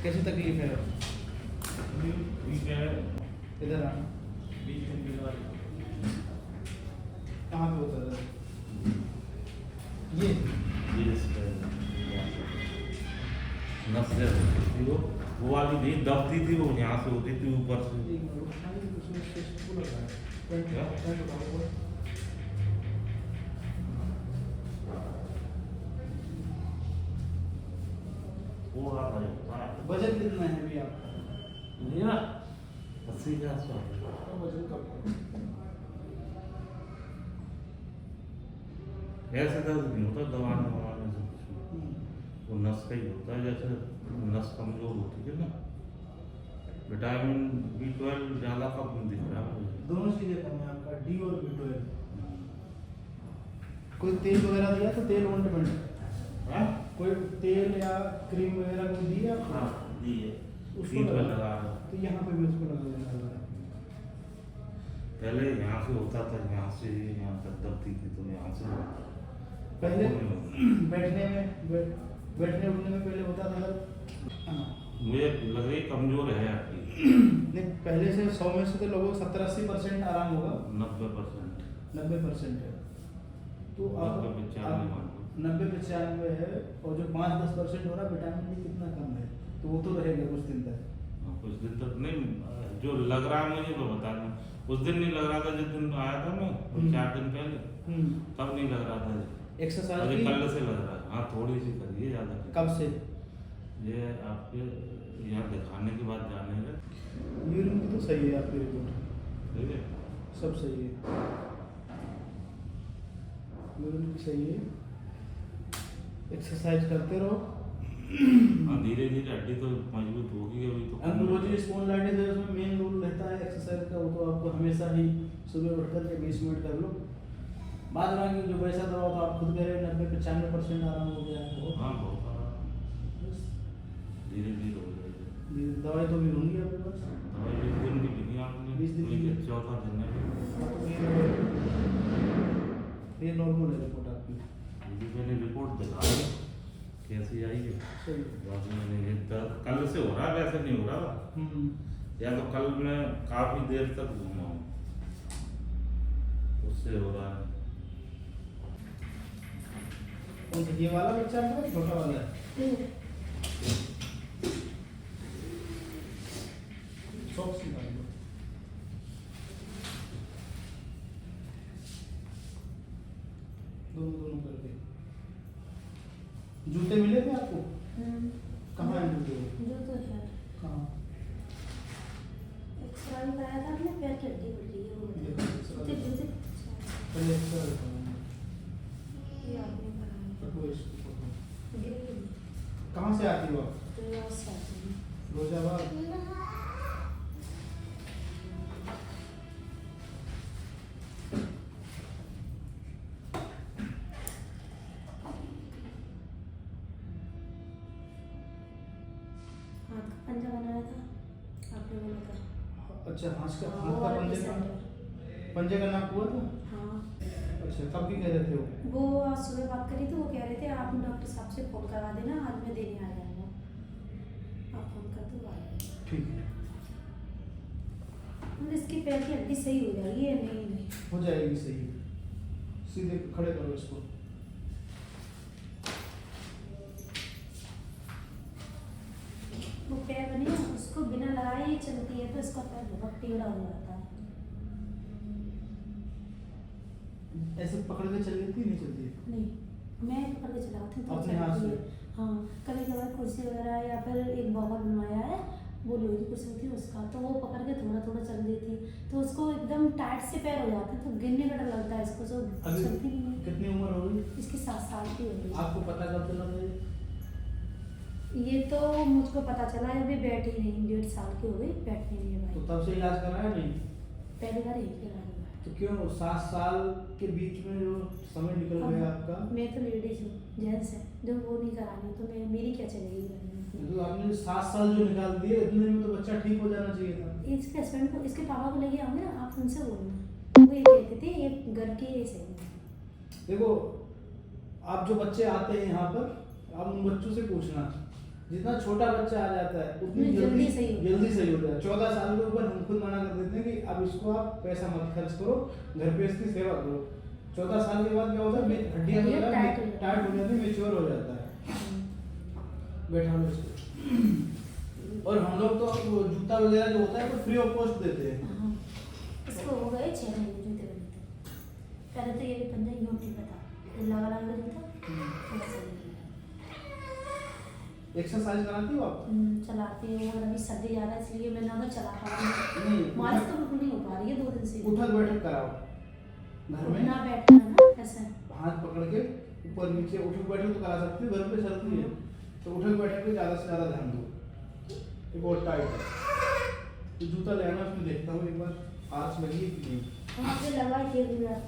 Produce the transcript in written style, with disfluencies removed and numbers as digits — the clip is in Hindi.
कैसी तकलीफ है? ठीक है। इधर आना। बीच में बिल वाली कहाँ पे होता है? ये नस थी वो वाली नहीं दबती थी, वो यहाँ से होती थी ऊपर से। क्या? वो आता है। वजन कितना है अभी आपका? मेरा 80 के आसपास। वजन कम है। ऐसे दर्द नहीं होता दबाने वबाने से कुछ, वो नस का ही होता है। जैसे नस कमजोर होती है ना, विटामिन B12 ज़्यादा कम दिख रहा है मुझे। दोनों चीजें कम है आपका, डी और B12। कोई तेल वगैरह दिया तो तेल ऑइंटमेंट? हाँ? कोई तेल या क्रीम वगैरह कोई दी आपको? हाँ दी है, उसको फीट पे लगा लगा है। तो यहाँ पे भी उसको लगा देना है। पहले यहाँ से होता था, यहाँ से यहाँ तक दबती थी तो यहाँ से होता था। पहले वो नहीं होता। बैठने उठने में पहले होता था। हाँ। मुझे लग रही कमजोर है आपकी। नहीं, पहले से 100 में से तो लोगों को 70-80% आराम होगा। 90%। 90% है तो आप 90-95 है, और जो 5-10% हो रहा है विटामिन डी कितना कम है, तो वो तो रहेगा कुछ दिन तक। कुछ दिन तक नहीं, जो लग रहा है मुझे तो बता दूं, उस दिन नहीं लग रहा था जिस दिन आया था मैं, 4 दिन पहले, तब नहीं लग रहा था। एक्सरसाइज अभी की? कल से लग रहा है। हाँ थोड़ी सी करिए, ज़्यादा नहीं। कब से? ये आपके यहाँ दिखाने के बाद जाने का। यूरिन की तो सही है आपकी रिपोर्ट, ठीक है, सब सही है, यूरिन की सही है। एक्सरसाइज करते रहो। हाँ धीरे धीरे हड्डी तो मजबूत होगी। अभी तो एंकोलॉजी स्पॉन्डिलाइटिस उसमें मेन रूल रहता है एक्सरसाइज का, वो तो आपको हमेशा ही सुबह उठकर के 20 मिनट कर लो। बाद में जो वैसा दवा तो आप खुद कह रहे 90-95% आराम हो गया है। हाँ बहुत आराम, धीरे धीरे हो जाएगी। दवाई तो भी होंगी आपके पास? दवाई 20 दिन की लिखी आपने, 20 दिन की। चौथा दिन है। ये नॉर्मल है रिपोर्ट आपकी। मुझे मैंने रिपोर्ट दिखा दी कैसी आई है। सही। बाद में मैंने ये दर्द कल से हो रहा है, वैसे नहीं हो रहा। या तो कल मैं काफी देर तक घूमा हूँ, उससे हो रहा है। ये वाला बच्चा है छोटा वाला है? सॉक्स निकाल दो। दोनों करके। जूते मिले थे आपको? कहाँ है जूते? जूते है कहाँ? एक्सरे कराया था हमने, पैर की हड्डी बढ़ रही है वो। जूते जूते पहले एक्सरे कराना। ये आपने कराया फोटो इसको फोटो। गिर गई। कहाँ से आती हो आप? तो ये से आती है। रोजाबाद। हाथ का पंजा बनाया था आपने, बोला था। अच्छा, हाथ का वो वाला पंजे का सेंटर। पंजे का नाप हुआ था? हाँ। अच्छा, कब की कह रहे थे वो? वो आज सुबह बात करी तो वो कह रहे थे आप डॉक्टर साहब से फोन करवा देना, आज मैं देने आ जाऊँगा। आप फोन कर दो, आ जाएगा। ठीक है, इसकी पैर की हड्डी सही हो जाएगी या नहीं? हो जाएगी सही। सीधे खड़े करो इसको। वो पैर बनी है, उसको बिना लगाए ही चलती है तो इसका पैर बहुत टेढ़ा हो जाता है। ऐसे पकड़ के चल लेती नहीं चलती? नहीं, मैं पकड़ के चलाती हूँ तो अपने हाथ चलती से? है। हाँ, कभी कभार कुर्सी वगैरह या फिर एक बॉबल बनवाया है, वो लोहे की कुर्सी होती है उसका, तो वो पकड़ के थोड़ा थोड़ा चल देती है, तो उसको एकदम टाइट से पैर हो जाते हैं तो गिरने का डर लगता है इसको, जो अभी चलती नहीं है। कितनी उम्र हो गई? इसकी 7 साल की हो गई। आपको पता कब चला था? ये तो मुझको पता चला है, अभी बैठी नहीं, 1.5 साल की हो गई, बैठने नहीं है तो भाई। तब से इलाज कराया नहीं? पहली बार यही कराया। तो क्यों 7 साल के बीच में जो समय निकल गया आपका? मैं तो लेडीज हूँ, जेंट्स है, जो वो नहीं करानी तो मैं मेरी क्या चलेगी? तो आपने 7 साल जो निकाल दिए, इतने दिन में तो बच्चा ठीक हो जाना चाहिए था। इसके हस्बैंड को, इसके पापा को लेके आओगे ना, आप उनसे बोलना, वो ये कहते थे ये घर के ये सही है। देखो, आप जो बच्चे आते हैं यहाँ पर, आप उन बच्चों से पूछना जितना छोटा बच्चा आ जाता है उतनी उतनी जल्दी जल्दी सही होता है। 14 साल के ऊपर हम खुद मना कर देते हैं कि अब इसको आप पैसा मत खर्च करो, घर पे इसकी सेवा करो। 14 साल के बाद क्या होता है, हड्डियां हड्डियां टाइट टाइट हो जाती है, मैच्योर हो जाता है। बैठा लो इसको। और हम लोग तो वो जूता वगैरह जो होता है वो फ्री ऑफ कॉस्ट देते हैं। हाँ, इसको हो गए 6 महीने जूते बनते। पहले तो ये भी पंजा यूटी का था, फिर लगा लगा जूता थोड़ा सा नहीं एक्सरसाइज कराती हो आप? चलाती हूँ, और अभी सर्दी ज़्यादा है इसलिए मैं ना चला पा रही हूँ। नहीं, मालिश तो बिल्कुल नहीं हो पा रही है 2 दिन से। उठक बैठक कराओ घर में, ना बैठना है ना ऐसा। हाथ पकड़ के ऊपर नीचे उठक बैठक तो करा सकती हो, घर पे सर्दी है तो उठक बैठक पे ज़्यादा से ज़्यादा ध्यान दो। ये बहुत टाइट है, तो जूता ले आना, उसमें देखता हूँ एक बार आर्च लगी है कि नहीं। वहाँ पे लगा है 1 मिनट।